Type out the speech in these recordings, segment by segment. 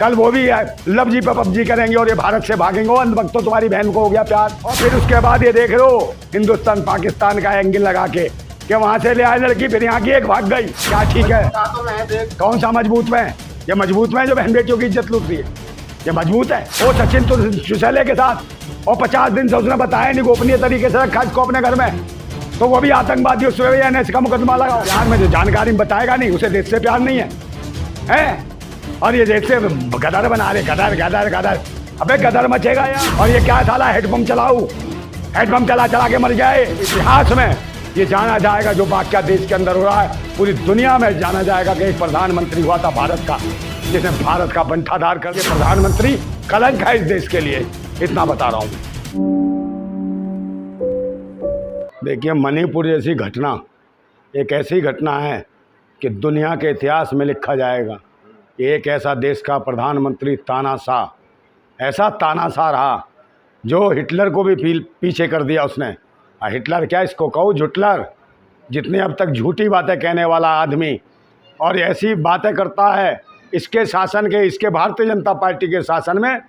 कल वो भी लव पे पबजी करेंगे और ये भारत से भागेंगे। अंत वक्त तो तुम्हारी बहन को हो गया प्यार, और फिर उसके बाद ये देख लो हिंदुस्तान पाकिस्तान का एंगल लगा के कि वहां से ले आए लड़की, फिर यहाँ की एक भाग गई। क्या ठीक है? कौन सा मजबूत में? ये मजबूत में जो बहन बेटियों की इज्जत लूट रही है, ये मजबूत है। वो सचिन तो सुशैले के साथ और 50 दिन से उसने बताया नहीं, गोपनीय तरीके से रखा इसको अपने घर में, तो वो भी आतंकवादी, उसमें भी एनएस का मुकदमा लगाओ। बिहार में जो जानकारी बताएगा नहीं उसे देश से प्यार नहीं है? और ये देश से गदर बना रहे, गदर गदर गदर। अबे गदर मचेगा यार। और ये क्या साला हेडपंप चलाऊ, हेडपंप चला के मर गए। इतिहास में ये जाना जाएगा जो वाकया देश के अंदर हो रहा है, पूरी दुनिया में जाना जाएगा कि एक प्रधानमंत्री हुआ था भारत का, जिसने भारत का बंटाधार करके। प्रधानमंत्री कलंक है इस देश के लिए, इतना बता रहा हूँ। देखिए, मणिपुर जैसी घटना एक ऐसी घटना है कि दुनिया के इतिहास में लिखा जाएगा। एक ऐसा देश का प्रधानमंत्री तानाशाह, ऐसा तानाशाह रहा जो हिटलर को भी पीछे कर दिया उसने। हिटलर क्या, इसको कहो झुटलर, जितने अब तक झूठी बातें कहने वाला आदमी और ऐसी बातें करता है। इसके शासन के, इसके भारतीय जनता पार्टी के शासन में,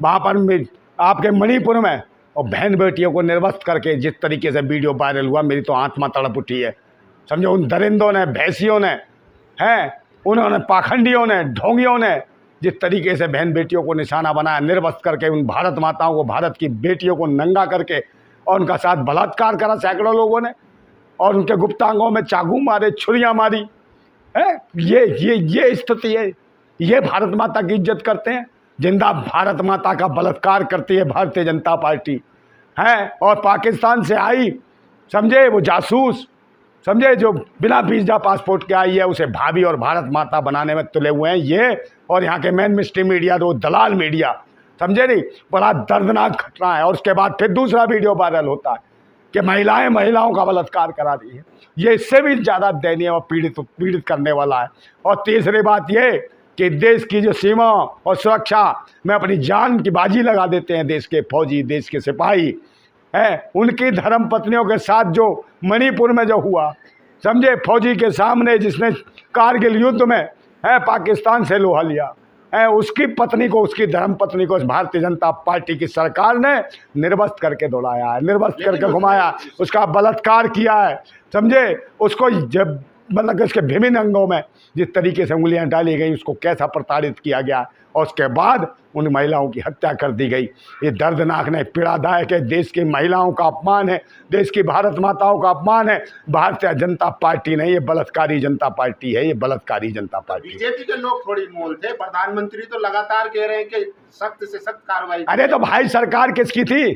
वहाँ पर आपके मणिपुर में, और बहन बेटियों को निर्वस्त्र करके जिस तरीके से वीडियो वायरल हुआ, मेरी तो आत्मा तड़प उठी है। समझो, उन दरिंदों ने, भैंसियों ने, उन्होंने, पाखंडियों ने, ढोंगियों ने जिस तरीके से बहन बेटियों को निशाना बनाया, निर्वस्त्र करके उन भारत माताओं को, भारत की बेटियों को नंगा करके और उनका साथ बलात्कार करा सैकड़ों लोगों ने, और उनके गुप्तांगों में चाकू मारे, छुरियाँ मारी है। ये स्थिति है। ये भारत माता की इज्जत करते हैं? जिंदा भारत माता का बलात्कार करती है भारतीय जनता पार्टी है। और पाकिस्तान से आई, समझे, वो जासूस, समझे, जो बिना वीजा पासपोर्ट के आई है, उसे भाभी और भारत माता बनाने में तुले हुए हैं ये और यहाँ के मेन मिस्ट्री मीडिया, दो दलाल मीडिया, समझे नहीं। बड़ा दर्दनाक घटना है। और उसके बाद फिर दूसरा वीडियो वायरल होता है कि महिलाओं का बलात्कार करा रही है। ये इससे भी ज़्यादा दयनीय और पीड़ित करने वाला है। और तीसरी बात ये कि देश की जो सीमा और सुरक्षा में अपनी जान की बाजी लगा देते हैं देश के फौजी, देश के सिपाही हैं। उनकी धर्म पत्नियों के साथ जो मणिपुर में जो हुआ, समझे, फौजी के सामने जिसने कारगिल युद्ध में पाकिस्तान से लोहा लिया है, उसकी पत्नी को, उसकी धर्म पत्नी को भारतीय जनता पार्टी की सरकार ने निर्वस्त्र करके दौड़ाया है, निर्वस्त्र करके घुमाया, उसका बलात्कार किया है। समझे, उसको जब मतलब कि उसके विभिन्न अंगों में जिस तरीके से उंगलियां डाली गई, उसको कैसा प्रताड़ित किया गया, और उसके बाद उन महिलाओं की हत्या कर दी गई। ये दर्दनाक नहीं, पीड़ादायक है। देश की महिलाओं का अपमान है, देश की भारत माताओं का अपमान है। भारतीय जनता पार्टी नहीं, ये बलात्कारी जनता पार्टी है, ये बलात्कारी जनता पार्टी। बीजेपी के लोग थोड़ी मोल थे, प्रधानमंत्री तो लगातार कह रहे हैं कि सख्त से सख्त कार्रवाई। अरे तो भाई, सरकार किसकी थी?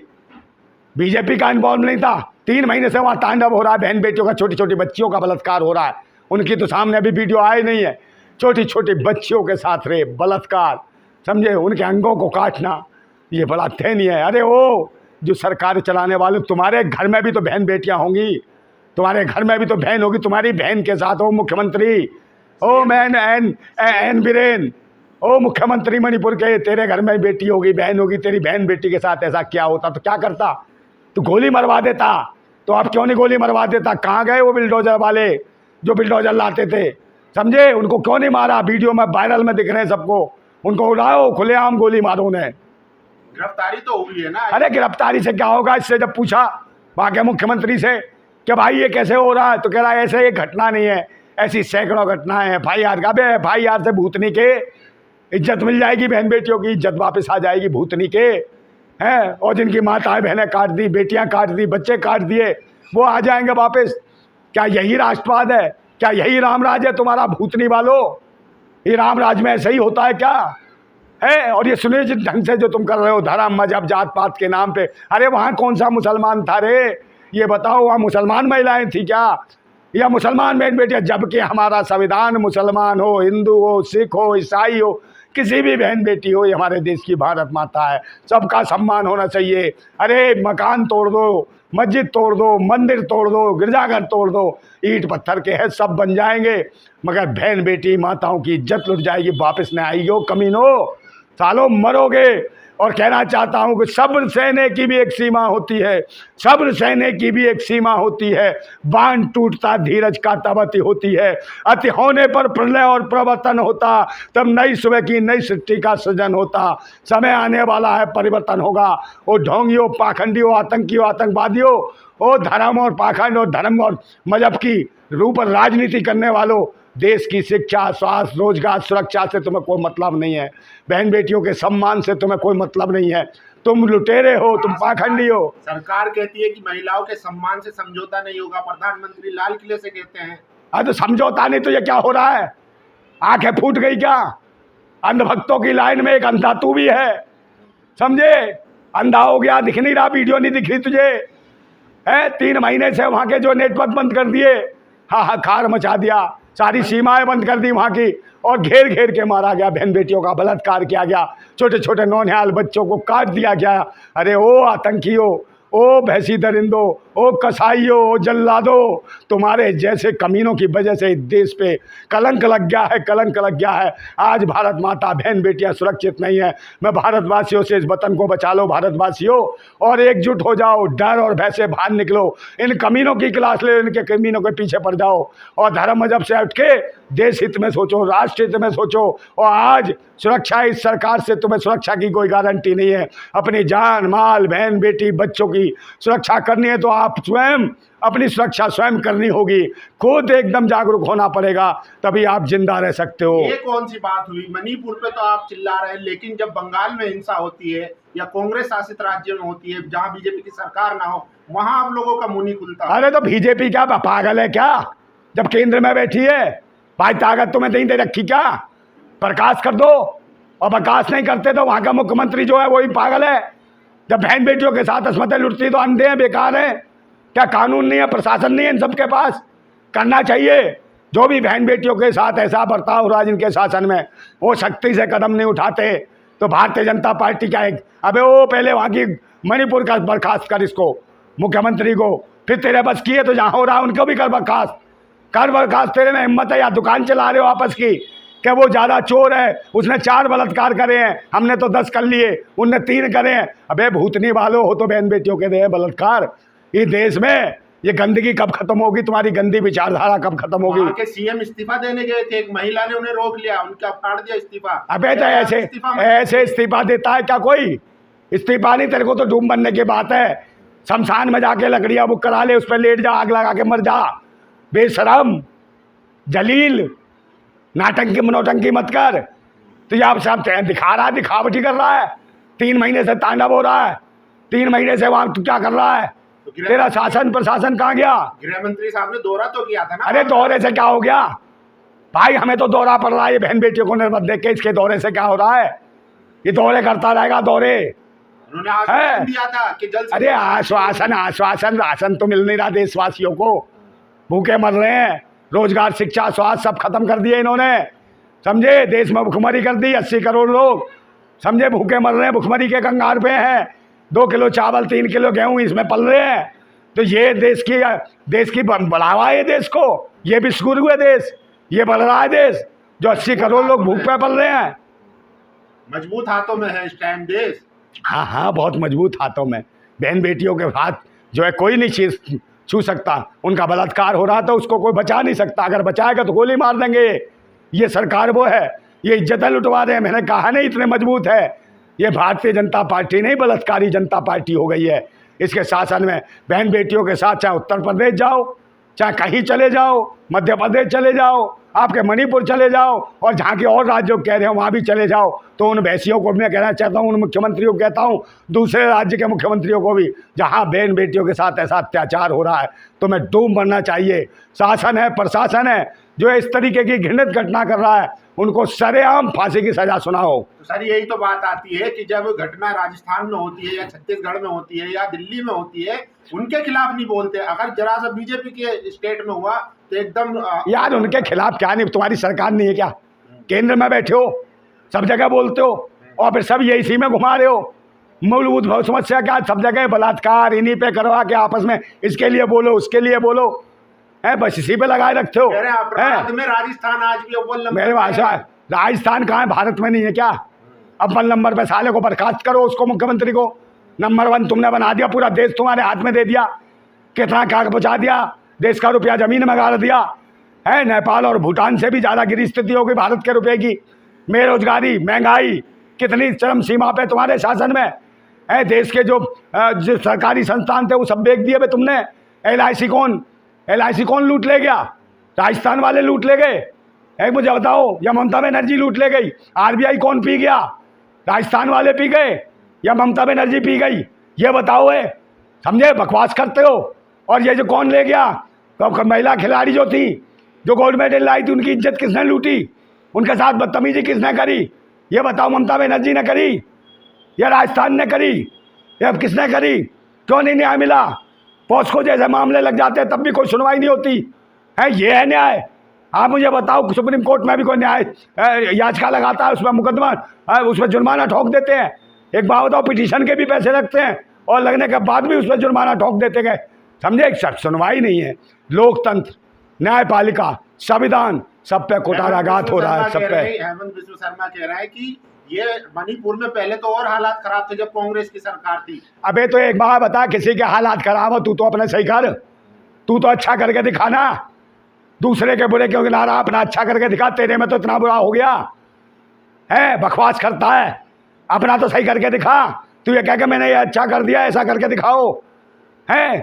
बीजेपी का इन्वॉल्व नहीं था। 3 महीने से वहाँ तांडव हो रहा है, बहन बेटियों का, छोटी छोटी बच्चियों का बलात्कार हो रहा है। उनकी तो सामने अभी वीडियो आए नहीं है। छोटी छोटी बच्चियों के साथ रेप, बलात्कार, समझे, उनके अंगों को काटना, ये बड़ा दयनीय है। अरे वो जो सरकार चलाने वाले, तुम्हारे घर में भी तो बहन बेटियां होंगी, तुम्हारे घर में भी तो बहन होगी, तुम्हारी बहन के साथ हो मुख्यमंत्री, ओ मैन एन बीरेन, ओ मुख्यमंत्री मणिपुर के, तेरे घर में बेटी होगी, बहन होगी, तेरी बहन बेटी के साथ ऐसा क्या होता तो क्या करता? तो गोली मरवा देता। तो आप क्यों नहीं गोली मरवा देता? कहाँ गए वो बिल्डोजर वाले जो बिल्डोजर लाते थे? समझे, उनको क्यों नहीं मारा? वीडियो में वायरल में दिख रहे हैं सबको, उनको उड़ाओ, खुलेआम गोली मारो उन्हें। गिरफ्तारी तो हुई है ना? अरे गिरफ्तारी से क्या होगा? इससे जब पूछा वहाँ के मुख्यमंत्री से कि भाई ये कैसे हो रहा है, तो कह रहा है ऐसे ये घटना नहीं है, ऐसी सैकड़ों घटनाएं हैं। FIR का, अबे FIR से भूतनी के इज्जत मिल जाएगी, बहन बेटियों की इज्जत वापस आ जाएगी भूतनी के हैं। और जिनकी माताएं बहनें काट दी, बेटियां काट दी, बच्चे काट दिए, वो आ जाएंगे वापस। क्या यही राष्ट्रवाद है? क्या यही रामराज है तुम्हारा भूतनी वालों? ये रामराज में ऐसे ही होता है क्या है? और ये सुनियोजित ढंग से जो तुम कर रहे हो, धर्म मजहब जात पात के नाम पे, अरे वहाँ कौन सा मुसलमान था रे? ये बताओ, वहाँ मुसलमान महिलाएं थी क्या, या मुसलमान बहन बेटियां? जबकि हमारा संविधान मुसलमान हो, हिंदू हो, सिख हो, ईसाई हो, किसी भी बहन बेटी हो, ये हमारे देश की भारत माता है, सबका सम्मान होना चाहिए। अरे मकान तोड़ दो, मस्जिद तोड़ दो, मंदिर तोड़ दो, गिरजाघर तोड़ दो, ईंट पत्थर के हैं, सब बन जाएंगे, मगर बहन बेटी माताओं की इज्जत लुट जाएगी, वापस नहीं आएगी। कमीनो, सालों मरोगे, और कहना चाहता हूं कि सब्र सहने की भी एक सीमा होती है, सब्र सहने की भी एक सीमा होती है। बांध टूटता धीरज का तब अति होती है, अति होने पर प्रलय और प्रवर्तन होता, तब नई सुबह की नई सृष्टि का सृजन होता। समय आने वाला है, परिवर्तन होगा। वो ढोंगियों, पाखंडियों, आतंकियों, आतंकवादियों, वो धर्म और पाखंड और धर्म और मजहब की रूप राजनीति करने वालों, देश की शिक्षा, स्वास्थ्य, रोजगार, सुरक्षा से तुम्हें कोई मतलब नहीं है। बहन बेटियों के सम्मान से तुम्हें कोई मतलब नहीं है। तुम लुटेरे हो, तुम पाखंडी हो। सरकार कहती है कि महिलाओं के सम्मान से समझौता नहीं होगा, प्रधानमंत्री लाल किले से कहते हैं। तो समझौता नहीं तो ये क्या हो रहा है? आंखें फूट गई क्या? अंधभक्तों की लाइन में एक अंधा तू भी है, समझे? अंधा हो गया, दिख नहीं रहा, वीडियो नहीं दिख रही तुझे है? 3 महीने से वहाँ के जो नेटवर्क बंद कर दिए, हाहाकार मचा दिया, सारी सीमाएं बंद कर दी वहाँ की, और घेर घेर के मारा गया, बहन बेटियों का बलात्कार किया गया, छोटे छोटे नौनिहाल बच्चों को काट दिया गया। अरे ओ आतंकियों, ओ भैंसी दरिंदो, ओ कसाईयों, ओ जल्लादो, तुम्हारे जैसे कमीनों की वजह से इस देश पे कलंक लग गया है, कलंक लग गया है। आज भारत माता, बहन बेटियां सुरक्षित नहीं है। मैं भारतवासियों से इस वतन को बचा लो भारतवासियों, और एकजुट हो जाओ, डर और भय से बाहर निकलो, इन कमीनों की क्लास ले, इनके कमीनों के पीछे पड़ जाओ, और धर्म मजहब से उठ के देश हित में सोचो, राष्ट्र हित में सोचो। और आज सुरक्षा, इस सरकार से तुम्हें सुरक्षा की कोई गारंटी नहीं है। अपनी जान माल, बहन बेटी, बच्चों की सुरक्षा करनी है तो आप स्वयं अपनी सुरक्षा स्वयं करनी होगी, खुद एकदम जागरूक होना पड़ेगा, तभी आप जिंदा रह सकते हो। ये कौन सी बात हुई? मणिपुर पे तो आप चिल्ला रहे हैं, लेकिन जब बंगाल में हिंसा होती है या कांग्रेस शासित राज्य में होती है, जहां बीजेपी की सरकार ना हो, वहां आप लोगों का मुंह नहीं खुलता। अरे तो बीजेपी क्या पागल है क्या? जब केंद्र में बैठी है, भाई ताकत तुम्हें नहीं दे रखी क्या? बर्खास्त कर दो, और बर्खास्त नहीं करते तो वहां का मुख्यमंत्री जो है वही पागल है। जब बहन बेटियों के साथ अस्मतें लुटती तो अंधे हैं, बेकार हैं। क्या कानून नहीं है, प्रशासन नहीं है इन सबके पास? करना चाहिए। जो भी बहन बेटियों के साथ ऐसा बर्ताव हो रहा है जिनके शासन में, वो सख्ती से कदम नहीं उठाते तो भारतीय जनता पार्टी का एक, अबे वो पहले वहाँ की मणिपुर का बर्खास्त कर, इसको मुख्यमंत्री को, फिर तेरे बस किए तो जहाँ हो रहा है उनको भी कर बर्खास्त, कर बर्खास्त। तेरे में हिम्मत है? या दुकान चला रहे हो आपस की, क्या वो ज़्यादा चोर है, उसने 4 बलात्कार करे हैं, हमने तो 10 कर लिए, उनने 3 करे हैं। अबे भूतनी वालों हो तो बहन बेटियों के रहे बलात्कार। इस देश में ये गंदगी कब खत्म होगी? तुम्हारी गंदी विचारधारा कब खत्म होगी? वहाँ के सीएम इस्तीफा देने गए थे, एक महिला ने उन्हें रोक लिया, उनका फाड़ दिया इस्तीफा। अबे तो ऐसे इस्तीफा देता है क्या कोई? इस्तीफा नहीं, तेरे को तो डूम बनने की बात है। शमशान में जाके लकड़ियाँ बुक करा ले, उस पर लेट जा, आग लगा के मर जा। बेशरम, जलील, नाटंकी मनोटंकी मत कर। तो ये आप सब दिखा रहा है, दिखावटी कर रहा है। 3 महीने से तांडव हो रहा है, 3 महीने से वहाँ तू क्या कर रहा है? तेरा शासन प्रशासन कहाँ गया? गृह मंत्री साहब ने दौरा तो किया था ना। अरे दौरे से क्या हो गया भाई? हमें तो दौरा पड़ रहा है, ये बहन बेटियों को निर्मत देख के। इसके दौरे से क्या हो रहा है? ये दौरे करता रहेगा, दौरे। उन्होंने आश्वासन दिया था कि जल्द। अरे आश्वासन राशन तो मिल नहीं रहा देशवासियों को, भूखे मर रहे हैं। रोजगार, शिक्षा, स्वास्थ्य सब खत्म कर दिए इन्होंने, समझे? देश में भुखमरी कर दी, 80 करोड़ लोग, समझे, भूखे मर रहे हैं, भुखमरी के कंगार पे हैं। 2 किलो चावल, 3 किलो गेहूं इसमें पल रहे हैं। तो ये देश की बढ़ावा है देश को, ये बिस्कुट हुए देश, ये बढ़ रहा है देश, जो 80 करोड़ लोग भूख पे पल रहे हैं। मजबूत हाथों में है इस टाइम देश। हाँ, बहुत मजबूत हाथों में। बहन बेटियों के हाथ जो है कोई नहीं छू सकता। उनका बलात्कार हो रहा था, उसको कोई बचा नहीं सकता। अगर बचाएगा तो गोली मार देंगे। ये सरकार वो है, ये इज्जतें लुटवा रहे हैं। मैंने कहा नहीं इतने मजबूत है। ये भारतीय जनता पार्टी नहीं, बलात्कारी जनता पार्टी हो गई है इसके शासन में। बहन बेटियों के साथ चाहे उत्तर प्रदेश जाओ, चाहे कहीं चले जाओ, मध्य प्रदेश चले जाओ, आपके मणिपुर चले जाओ, और जहाँ के और राज्यों कह रहे हो वहाँ भी चले जाओ, तो उन भैंसियों को मैं कहना चाहता हूँ, उन मुख्यमंत्रियों को कहता हूँ, दूसरे राज्य के मुख्यमंत्रियों को भी, जहाँ बहन बेटियों के साथ ऐसा अत्याचार हो रहा है तो मैं डूब मरना चाहिए। शासन है, प्रशासन है, जो इस तरीके की घृणित घटना कर रहा है, उनको सरेआम फांसी की सजा सुनाओ। तो सर यही तो बात आती है कि जब घटना राजस्थान में होती है या छत्तीसगढ़ में होती है या दिल्ली में होती है, उनके खिलाफ नहीं बोलते। अगर जरा सा बीजेपी के स्टेट में हुआ तो एकदम यार उनके खिलाफ क्या नहीं, तुम्हारी सरकार नहीं है क्या? केंद्र में बैठे हो, सब जगह बोलते हो, और फिर सब ये इसी में घुमा रहे हो। मूलभूत समस्या क्या? सब जगह बलात्कार इन्हीं पे करवा के आपस में इसके लिए बोलो, उसके लिए बोलो, है बस इसी पे लगाए रखते हो। अपराध में राजस्थान आज भी अव्वल नंबर मेरे भाषा, राजस्थान कहाँ है? भारत में नहीं है क्या? अव्वल नंबर पे साले को बर्खास्त करो, उसको मुख्यमंत्री को। नंबर 1 तुमने बना दिया, पूरा देश तुम्हारे हाथ में दे दिया। कितना क्या पहुँचा दिया, देश का रुपया ज़मीन में गाड़ दिया है। नेपाल और भूटान से भी ज़्यादा गिरी स्थिति हो गई भारत के रुपये की। बेरोजगारी, महंगाई कितनी चरम सीमा पे तुम्हारे शासन में है। देश के जो सरकारी संस्थान थे वो सब बेच दिए बे तुमने। LIC कौन लूट ले गया? राजस्थान वाले लूट ले गए। एक मुझे बताओ, या ममता बनर्जी लूट ले गई? RBI कौन पी गया? राजस्थान वाले पी गए या ममता बनर्जी पी गई? ये बताओ है, समझे? बकवास करते हो। और ये जो कौन ले गया, तो महिला खिलाड़ी जो थी, जो गोल्ड मेडल लाई थी, उनकी इज्जत किसने लूटी? उनके साथ बदतमीजी किसने करी? ये बताओ, ममता बनर्जी ने करी या राजस्थान ने करी या किसने करी? क्यों नहीं न्याय मिला? पॉस्को जैसे मामले लग जाते हैं तब भी कोई सुनवाई नहीं होती है। ये है न्याय? आप मुझे बताओ, सुप्रीम कोर्ट में भी कोई न्याय याचिका लगाता है, उसमें मुकदमा, उसमें जुर्माना ठोक देते हैं। एक बात बताओ, पिटीशन के भी पैसे लगते हैं और लगने के बाद भी उसमें जुर्माना ठोक देते गए। समझे? सुनवाई नहीं है। लोकतंत्र, न्यायपालिका, संविधान, सब पे कुटाराघात हो रहा है, सब पे। हेमंत बिस्व शर्मा कह रहा है कि ये मणिपुर में पहले तो और हालात खराब थे जब कांग्रेस की सरकार थी। अबे तो एक बात बता, किसी के हालात खराब हो, तू तो अपने सही कर, तू तो अच्छा करके दिखाना। दूसरे के बुरे क्यों गिना रहा? अपना अच्छा करके दिखा। तेरे में तो इतना बुरा हो गया है, बकवास करता है। अपना तो सही करके दिखा। तू ये कह के मैंने ये अच्छा कर दिया, ऐसा करके दिखाओ है।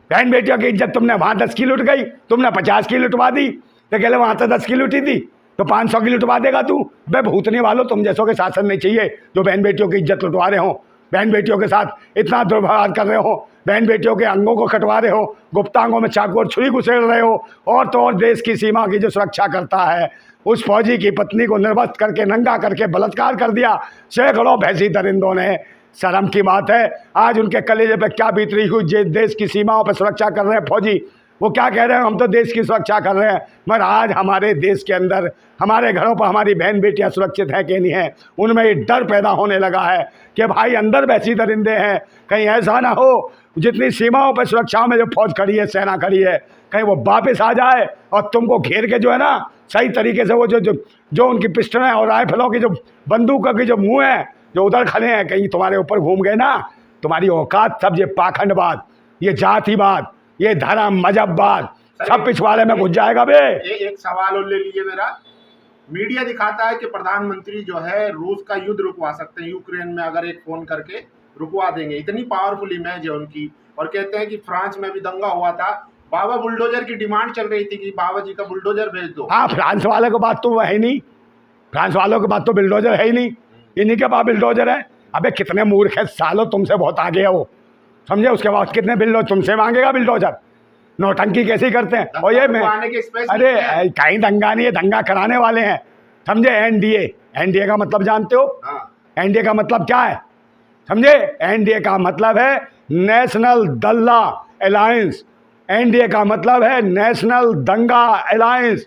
बहन बेटियों की इज्जत तुमने वहाँ 10 की लुट गई, तुमने 50 की लुटवा दी। तो कहले वहाँ तो 10 की लुटी थी, तो 500 की लुटवा देगा तू? बे भूतने वालों, तुम जैसों के शासन नहीं चाहिए जो बहन बेटियों की इज्जत लुटवा रहे हो, बहन बेटियों के साथ इतना दुर्व्यवहार कर रहे हो, बहन बेटियों के अंगों को कटवा रहे हो, गुप्तांगों में चाकू और छुरी घुसेड़ रहे हो। और तो और देश की सीमा की जो सुरक्षा करता है, उस फौजी की पत्नी को निर्वस्त्र करके, नंगा करके बलात्कार कर दिया सैकड़ों भैंसी दरिंदों ने। शर्म की बात है। आज उनके कलेजे पे क्या बीत रही हुई, देश की सीमाओं पर सुरक्षा कर रहे हैं फौजी। वो क्या कह रहे हैं, हम तो देश की सुरक्षा कर रहे हैं, मगर आज हमारे देश के अंदर, हमारे घरों पर हमारी बहन बेटियां सुरक्षित हैं कि नहीं है, उनमें ये डर पैदा होने लगा है कि भाई अंदर वैसी दरिंदे हैं, कहीं ऐसा ना हो जितनी सीमाओं पर सुरक्षा में जो फौज खड़ी है, सेना खड़ी है, कहीं वो वापस आ जाए और तुमको घेर के जो है ना सही तरीके से वो जो उनकी पिस्टलें और राइफलों की जो बंदूकों की जो मुँह हैं जो उधर खड़े हैं, कहीं तुम्हारे ऊपर घूम गए ना, तुम्हारी औकात सब ये पाखंडवाद, ये जातिवाद, ये धर्म मजहबवाद सब पिछवाड़े में घुस जाएगा बे। एक सवाल और ले लीजिए मेरा। मीडिया दिखाता है कि प्रधानमंत्री जो है रूस का युद्ध रुकवा सकते हैं, यूक्रेन में अगर एक फोन करके रुकवा देंगे, इतनी पावरफुल इमेज है उनकी। और कहते हैं कि फ्रांस में भी दंगा हुआ था, बाबा बुलडोजर की डिमांड चल रही थी कि बाबा जी का बुलडोजर भेज दो। हाँ, फ्रांस वाले को बात तो है ही नहीं, फ्रांस वालों के बात तो बुलडोजर है ही नहीं, इन्हीं के पास बुलडोजर है। अबे कितने मूर्ख है सालों, तुमसे बहुत आगे है वो, समझे? उसके बाद कितने बिल्डोजर तुमसे मांगेगा बिल्डोजर? नौटंकी कैसी करते हैं। और ये अरे कहीं दंगा नहीं है, दंगा कराने वाले हैं, समझे? एनडीए का मतलब जानते हो? एनडीए का मतलब क्या है, समझे? एनडीए का मतलब है नेशनल दल्ला अलायंस। एनडीए का मतलब है नेशनल दंगा अलायंस,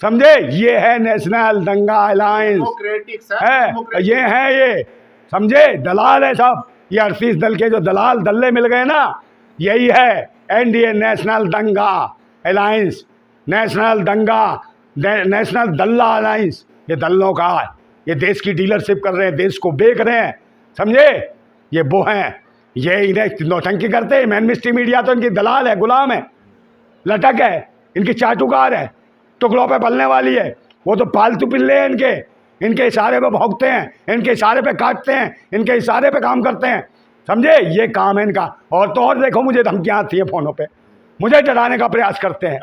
समझे? ये है नेशनल दंगा अलायंस है, ये है, ये समझे? दलाल है सब, ये 38 दल के जो दलाल दल्ले मिल गए ना, यही है एनडीए, नेशनल दंगा अलायंस, नेशनल दल्ला अलायंस। ये दल्लों का, ये देश की डीलरशिप कर रहे हैं, देश को बेच रहे हैं, समझे? ये वो हैं, ये इन्हें नौटंकी करते हैं। मैनमिस्ट्री मीडिया तो इनकी दलाल है, गुलाम है, लटक है, इनकी चाटुकार है, टुकड़ों पे पलने वाली है। वो तो पालतू पिल्ले हैं इनके इशारे पे भौंकते हैं, इनके इशारे पे काटते हैं, इनके इशारे पे काम करते हैं, समझे? ये काम है इनका। और तो और देखो, मुझे धमकियाँ आती है फोनों पे, मुझे डराने का प्रयास करते हैं।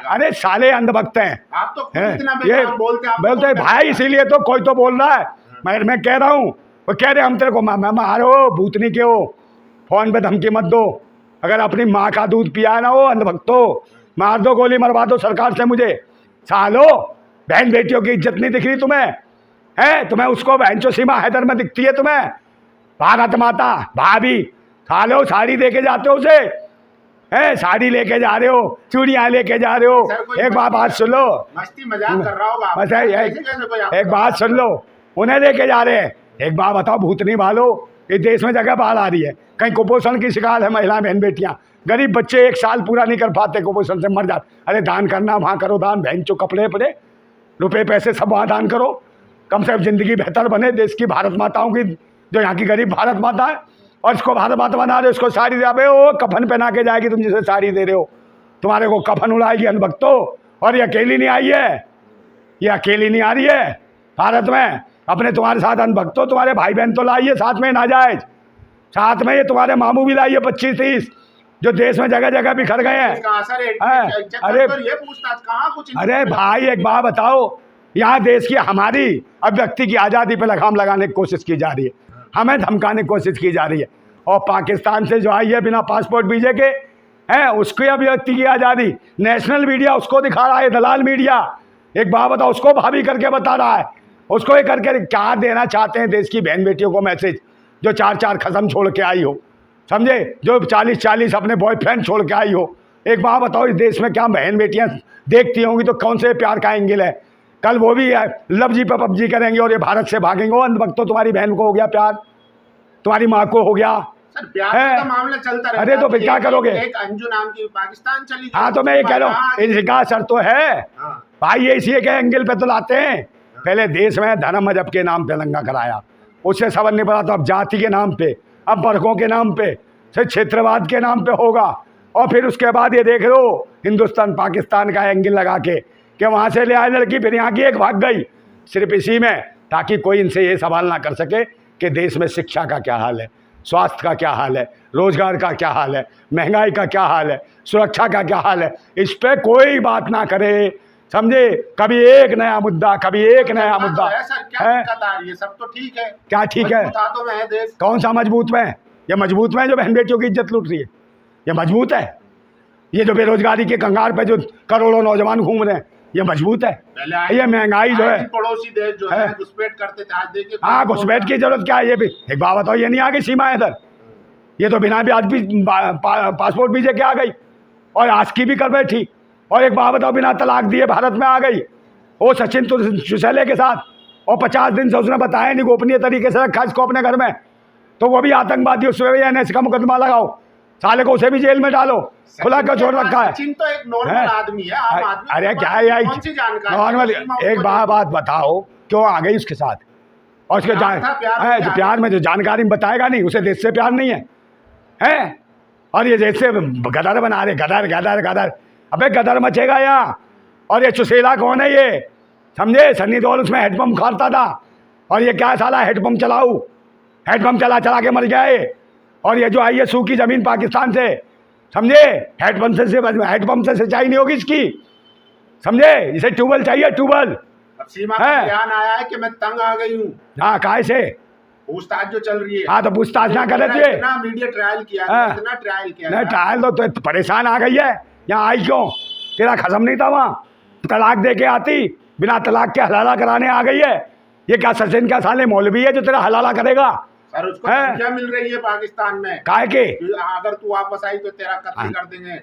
अरे साले अंधभक्त हैं, आप तो ये बोलते भाई, इसीलिए तो कोई तो बोल रहा है, मगर मैं कह रहा हूँ, वो कह रहे हम तेरे को मारो, भूतनी के हो, फोन पे धमकी मत दो। अगर अपनी माँ का दूध पिया ना हो अंधभक्तो, मार दो, गोली मरवा दो सरकार से मुझे। सालो, बहन बेटियों की इज्जत नहीं दिख रही तुम्हें? है तुम्हें उसको बहनचो सीमा हैदर में दिखती है तुम्हें? भारत माता भाभी, सालो साड़ी दे के जाते हो उसे, है साड़ी लेके जा रहे हो, चूड़ियाँ लेके जा रहे हो। एक बात सुन लो, मस्ती मजाक कर रहा होगा, बस एक बात सुन लो, उन्हें लेके जा रहे हैं। एक बात बताओ भूतनी वालों, इस देश में जगह बाढ़ आ रही है, कहीं कुपोषण की शिकार है महिला बहन बेटियाँ, गरीब बच्चे 1 साल पूरा नहीं कर पाते, कुपोषण से मर जाते। अरे दान करना वहाँ करो दान, बहन चो कपड़े पड़े, रुपए पैसे सब वहाँ दान करो, कम से कम ज़िंदगी बेहतर बने देश की, भारत माताओं की, जो यहाँ की गरीब भारत माता है। और इसको भारत माता बना रहे हो, उसको साड़ी दे, अबे वो कफन पहना के जाएगी, तुम जिसे साड़ी दे रहे हो, तुम्हारे को कफन उड़ाएगी अनभक्तो। और ये अकेली नहीं आई है, ये अकेली नहीं आ रही है भारत में, अपने तुम्हारे साथ अनभक्तो, तुम्हारे भाई बहन तो लाइए साथ में नाजायज, साथ में ये तुम्हारे मामू भी लाइए 25-30, जो देश में जगह जगह बिखर गए हैं। अरे भाई एक बात बताओ, यहाँ देश की हमारी अभिव्यक्ति की आज़ादी पे लगाम लगाने की कोशिश की जा रही है, हमें धमकाने की कोशिश की जा रही है। और पाकिस्तान से जो आई है बिना पासपोर्ट वीजे के है, उसकी अभिव्यक्ति की आज़ादी नेशनल मीडिया उसको दिखा रहा है, दलाल मीडिया। एक बात बताओ, उसको भाभी करके बता रहा है, उसको ये करके क्या देना चाहते हैं देश की बहन बेटियों को मैसेज, जो 4-4 खसम छोड़ के आई हो, समझे, जो 40-40 अपने बॉयफ्रेंड छोड़ के आई हो। एक बात बताओ, इस देश में क्या बहन बेटियां देखती होंगी तो कौन से प्यार का एंगल है? कल वो भी लव जी पे पबजी करेंगे और ये भारत से भागेंगे। अंधभक्त, तो तुम्हारी बहन को हो गया प्यार, तुम्हारी माँ को हो गया सर, प्यार का मामला चलता रहता है। अरे तो फिर क्या करोगे? एक अंजू नाम की पाकिस्तान चली गई। हाँ तो मैं ये कह रहा हूँ, इसका असर तो है भाई, ये इसी के एंगल पे तो लाते हैं। पहले देश में धर्म मजहब के नाम पे दंगा कराया, उससे सबर नहीं पड़ा, तो अब जाति के नाम पे, अब वर्गों के नाम पे, सिर्फ क्षेत्रवाद के नाम पे होगा। और फिर उसके बाद ये देख लो हिंदुस्तान पाकिस्तान का एंगल लगा के कि वहाँ से ले आए लड़की, फिर यहाँ की एक भाग गई, सिर्फ इसी में, ताकि कोई इनसे ये सवाल ना कर सके कि देश में शिक्षा का क्या हाल है, स्वास्थ्य का क्या हाल है, रोजगार का क्या हाल है, महंगाई का क्या हाल है, सुरक्षा का क्या हाल है। इस पर कोई बात ना करे, समझे। कभी एक नया मुद्दा, कभी एक नया मुद्दा है। सर क्या दिक्कत आ रही है? सब तो ठीक है, क्या ठीक है? तो में है देश। कौन सा मजबूत में? ये मजबूत में जो बहन बेटियों की इज्जत लूट रही है, ये मजबूत है? ये जो बेरोजगारी के कंगार पे जो करोड़ों नौजवान घूम रहे हैं, ये मजबूत है? ये महंगाई जो है, पड़ोसी देश जो है घुसपैठ करते थे, आज देखिए। हाँ, घुसपैठ की जरूरत क्या है? ये भी एक बात बताओ, ये नहीं आ गई सीमा इधर, ये तो बिना भी आज भी पासपोर्ट वीजे के आ गई, और आज की भी कर बैठी। और एक बात बताओ, बिना तलाक दिए भारत में आ गई, वो सचिन सुशैले के साथ, और 50 दिन से उसने बताया नहीं, गोपनीय तरीके से रखा इसको अपने घर में, तो वो भी आतंकवादी, उसमें भी NS का मुकदमा लगाओ, साले को उसे भी जेल में डालो, खुला क्यों छोड़ रखा है? सचिन तो एक नॉर्मल आदमी है, आम आदमी। अरे क्या है यार नॉर्मल? एक बात बताओ, क्यों आ गई उसके साथ? और उसके जो प्यार में जो जानकारी बताएगा नहीं, उसे देश से प्यार नहीं है, हैं? और ये जैसे गदर बना रहे, गदर गदर गदर, अबे गदर मचेगा यहाँ। और ये चुसेला कौन है ये, समझे? सन्नी देओल उसमें हेडपम्प खारता था, और ये क्या साला हेडपम्प चलाऊ, हेडपम्प चला चला के मर गए। और ये जो आई है सूखी जमीन पाकिस्तान से, समझे, हेडपम्प से सिंचाई नहीं होगी इसकी, समझे, इसे ट्यूबवेल चाहिए, ट्यूबवेल। सीमा का बयान आया है कि मैं तंग आ गई हूँ। हाँ, काहे से? पूछताछ जो चल रही है। हाँ तो पूछताछ ना करे थे, इतना मीडिया ट्रायल किया, इतना ट्रायल किया। नहीं ट्रायल तो परेशान आ गई है, यहाँ आई क्यों? तेरा खसम नहीं था वहाँ, तलाक दे के आती, बिना तलाक के हलाला कराने आ गई है। ये क्या सचिन का साले मौलवी है जो तेरा हलाला करेगा? सर उसको क्या मिल रही है पाकिस्तान में? काहे के? अगर तू वापस आई तो तेरा कत्ल कर देंगे।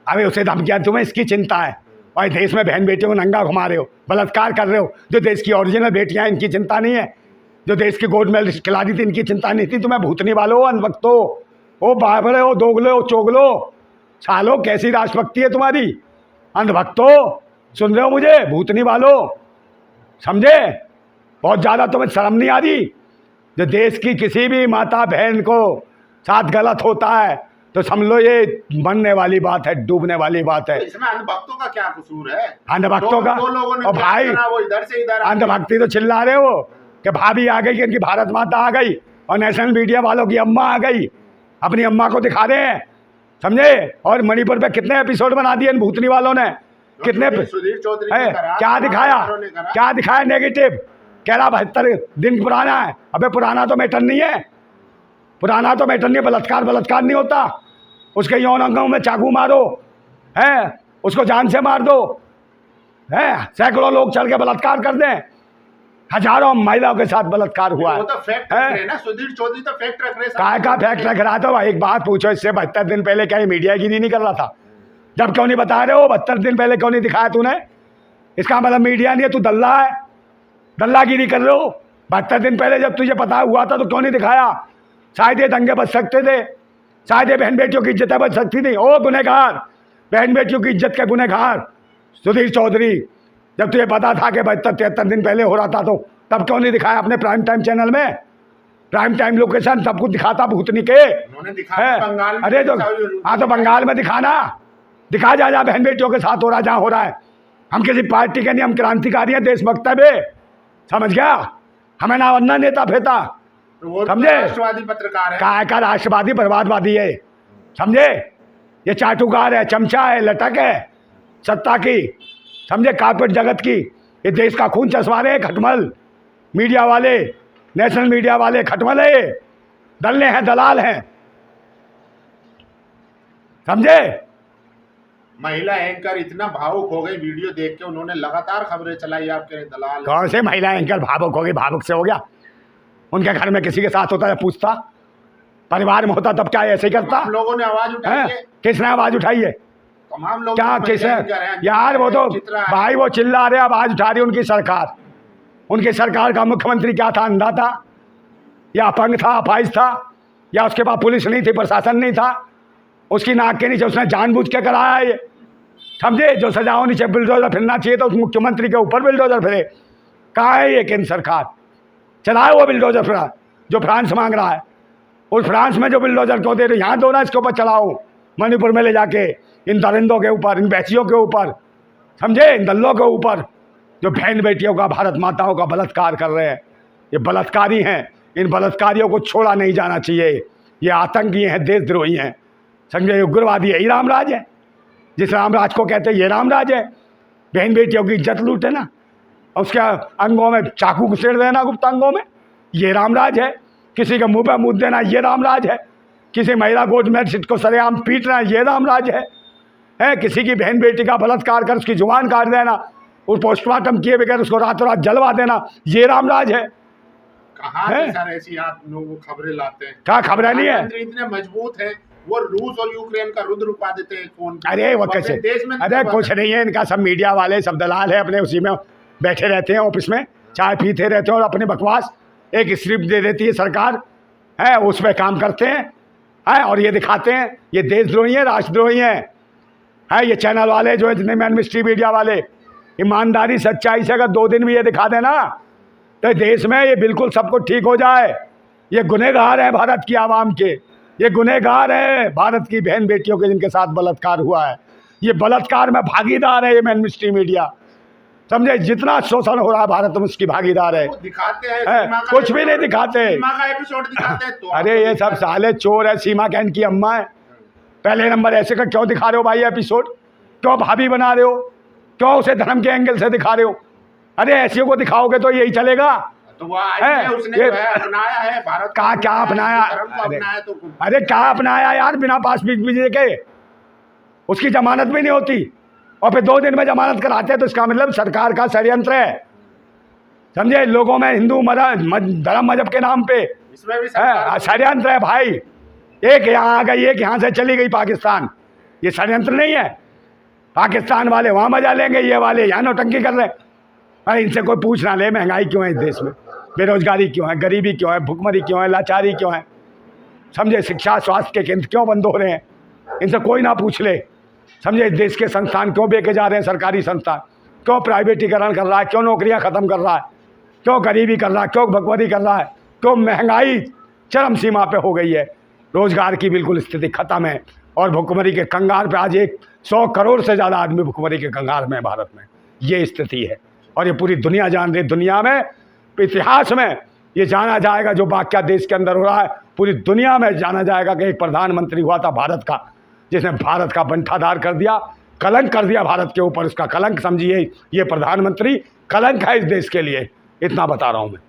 अबे उसे धमकियां, तुम्हें इसकी चिंता है? और देश में बहन बेटियों को नंगा घुमा रहे हो, बलात्कार कर रहे हो, जो देश की ओरिजिनल बेटियां, इनकी चिंता नहीं है? जो देश की गोल्ड मेडल खिला दी थी, इनकी चिंता नहीं थी? तुम्हें भूतनी वालो, अनभक्तो, ओ बाबरे, ओ दोगलो, ओ चोगलो, सालो, कैसी राष्ट्रभक्ति है तुम्हारी? अंधभक्तो, सुन रहे हो मुझे? भूतनी वालो, समझे? बहुत ज़्यादा तुम्हें शर्म नहीं आ रही? जो देश की किसी भी माता बहन को साथ गलत होता है तो समझ लो ये बनने वाली बात है, डूबने वाली बात है। इसमें अंधभक्तों का क्या कसूर है? अंधभक्तों का, और भाई वो इधर से इधर अंधभक्ति तो चिल्ला रहे हो कि भाभी आ गई, कि इनकी भारत माता आ गई, और नेशनल मीडिया वालों की अम्मा आ गई, अपनी अम्मा को दिखा रहे हैं, समझे? और मणिपुर पे कितने एपिसोड बना दिए इन भूतनी वालों ने, कितने? सुधीर चौधरी क्या दिखाया, क्या दिखाया नेगेटिव? कह रहा 72 दिन पुराना है। अबे पुराना तो मैटर नहीं है, पुराना तो मैटर नहीं है। बलात्कार नहीं होता, उसके यौन अंगों में चाकू मारो, है, उसको जान से मार दो, है, सैकड़ों लोग चल के बलात्कार कर दें, हजारों महिलाओं के साथ बलात्कार हुआ है। वो तो फैक्ट रख रहे हैं ना, सुधीर चौधरी तो फैक्ट रख रहे हैं। काय का फैक्ट रख रहा था? एक बात पूछो, इससे 72 दिन पहले क्या मीडिया गिरी नहीं कर रहा था? जब क्यों नहीं बता रहे हो? 72 दिन पहले क्यों नहीं दिखाया तूने? इसका मतलब मीडिया नहीं है, तू दल्ला है, दल्लागिरी कर रहे हो। 72 दिन पहले जब तुझे पता हुआ था तो क्यों नहीं दिखाया? शायद ये दंगे बच सकते थे, शायद ये बहन बेटियों की इज्जतें बच सकती थी। ओ गुनहगार, बहन बेटियों की इज्जत के गुनहगार सुधीर चौधरी, जब तुझे पता था कि 72-73 दिन पहले हो रहा था तो तब क्यों नहीं दिखाया अपने प्राइम टाइम चैनल में? प्राइम टाइम लोकेशन सब कुछ दिखाता भूतनी के उन्होंने दिखाया बंगाल में। अरे तो हाँ, तो बंगाल में दिखाना, दिखा जा बहन बेटियों के साथ हो रहा जहाँ हो रहा है। हम किसी पार्टी के नहीं, हम क्रांतिकारी हैं, देशभक्त है, समझ गया? हमें ना बनना नेता फेता, समझे? राष्ट्रवादी पत्रकार है, काय का राष्ट्रवादी बर्बादवादी है, समझे? ये चाटुकार है, चमचा है, लटक है सत्ता की, समझे? कारपेट जगत की, ये देश का खून चुसवा रहे हैं खटमल मीडिया वाले, नेशनल मीडिया वाले खटमल है, दल्ले हैं, दलाल हैं, समझे? महिला एंकर इतना भावुक हो गई वीडियो देख के, उन्होंने लगातार खबरें चलाई आपके दलाल। कौन से महिला एंकर भावुक हो गई? भावुक से हो गया? उनके घर में किसी के साथ होता है पूछता, परिवार में होता तब क्या ऐसे ही करता? हम लोगों ने आवाज उठाई है, किसने आवाज उठाई है? तमाम लोग क्या किसने? यार वो तो भाई वो चिल्ला रहे, आवाज उठा रही उनकी सरकार। उनकी सरकार का मुख्यमंत्री क्या था? अंधा था या अपंग था, अपाहिज था, या उसके पास पुलिस नहीं थी, प्रशासन नहीं था? उसकी नाक के नीचे उसने जानबूझ के कराया ये, समझे? जो सजा होनी चाहिए, बिल्डोजर फिरना चाहिए तो उस मुख्यमंत्री के ऊपर बिल्डोजर फिरे। कहाँ है ये केंद्र सरकार? चलाए वो बिल्डोजर फिरा जो फ्रांस मांग रहा है। उस फ्रांस में जो बिल्डोजर क्यों दे रहे, यहाँ दो ना, इसके ऊपर चलाओ, मणिपुर में ले जाके इन दरिंदों के ऊपर, इन बैचियों के ऊपर, समझे? इन दल्लों के ऊपर जो बहन बेटियों का, भारत माताओं का बलात्कार कर रहे हैं। ये बलात्कारी हैं, इन बलात्कारियों को छोड़ा नहीं जाना चाहिए। ये आतंकी हैं, देशद्रोही हैं, समझे? उग्रवादी है। ये रामराज है, जिस रामराज को कहते हैं ये रामराज है। बहन बेटियों की इज्जत लूटे ना, उसके अंगों में चाकू घुसेड़ देना, गुप्त अंगों में, ये रामराज है। किसी के मुंह पे मुँह देना, ये रामराज है। किसी महिला गोद में सीट को सरेआम पीटना, ये रामराज है। किसी की बहन बेटी का बलात्कार कर उसकी जुबान काट देना, उस पोस्टमार्टम किए बगैर उसको रातों रात जलवा देना, ये रामराज है। कहाँ से सर ऐसी आप लोग खबरें लाते हैं? क्या खबरें नहीं है? इतने मजबूत है, वो रूस और यूक्रेन का रुद्र रुपा देते हैं फोन पे। अरे वो कैसे? अरे कुछ नहीं है, इनका सब मीडिया वाले सब दलाल है, अपने उसी में बैठे रहते हैं, ऑफिस में चाय पीते रहते हैं और अपने बकवास एक स्क्रिप्ट दे देती है सरकार, है उस पर काम करते हैं, और ये दिखाते हैं ये देशद्रोही है, राष्ट्रद्रोही है ये चैनल वाले जो है, जितने मेन मिस्ट्री मीडिया वाले। ईमानदारी सच्चाई से अगर 2 दिन में ये दिखा देना तो देश में ये बिल्कुल सब कुछ ठीक हो जाए। ये गुनहगार है भारत की आवाम के, ये गुनहगार है भारत की बहन बेटियों के जिनके साथ बलात्कार हुआ है। ये बलात्कार में भागीदार है ये मेन मिस्ट्री मीडिया, समझे? जितना शोषण हो रहा है भारत में उसकी भागीदार है। दिखाते हैं कुछ भी नहीं दिखाते, सीमा का एपिसोड दिखाते हैं तो अरे ये सब साले चोर है। सीमा कहन की अम्मा है। पहले नंबर ऐसे का क्यों दिखा रहे हो भाई एपिसोड? क्यों भाभी बना रहे हो? क्यों उसे धर्म के एंगल से दिखा रहे हो? अरे ऐसियों को दिखाओगे तो यही चलेगा। तो वो उसने जो है अपनाया है भारत का, क्या अपनाया? अरे क्या अपनाया यार? बिना पास बीजे के उसकी जमानत भी नहीं होती और फिर 2 दिन में जमानत कराते हैं, तो इसका मतलब सरकार का षड्यंत्र है, समझे? लोगों में हिंदू धर्म मजहब के नाम पे इसमें भी षड्यंत्र है भाई। एक यहाँ आ गई, एक यहाँ से चली गई पाकिस्तान, ये षड्यंत्र नहीं है? पाकिस्तान वाले वहाँ मजा लेंगे, ये वाले यहाँ नौटंकी कर रहे हैं। अरे इनसे कोई पूछ ना ले महंगाई क्यों है इस देश में, बेरोजगारी क्यों है, गरीबी क्यों है, भुखमरी क्यों है, लाचारी क्यों है, समझे? शिक्षा स्वास्थ्य के केंद्र क्यों बंद हो रहे हैं, इनसे कोई ना पूछ ले, समझे? देश के संस्थान क्यों बेचे जा रहे हैं, सरकारी संस्थान क्यों प्राइवेटीकरण कर रहा है, क्यों नौकरियां ख़त्म कर रहा है, क्यों गरीबी कर रहा है, क्यों भुखमरी कर रहा है, क्यों महंगाई चरम सीमा पे हो गई है, रोजगार की बिल्कुल स्थिति खत्म है और भुखमरी के कंगाल पे आज 100 करोड़ से ज़्यादा आदमी भुखमरी के कंगाल में भारत में, ये स्थिति है। और ये पूरी दुनिया जान रही, दुनिया में इतिहास में ये जाना जाएगा जो वाकया देश के अंदर हो रहा है, पूरी दुनिया में जाना जाएगा कि एक प्रधानमंत्री हुआ था भारत का, जिसने भारत का बंटाधार कर दिया, कलंक कर दिया भारत के ऊपर। उसका कलंक समझिए, ये प्रधानमंत्री कलंक है इस देश के लिए, इतना बता रहा हूँ मैं।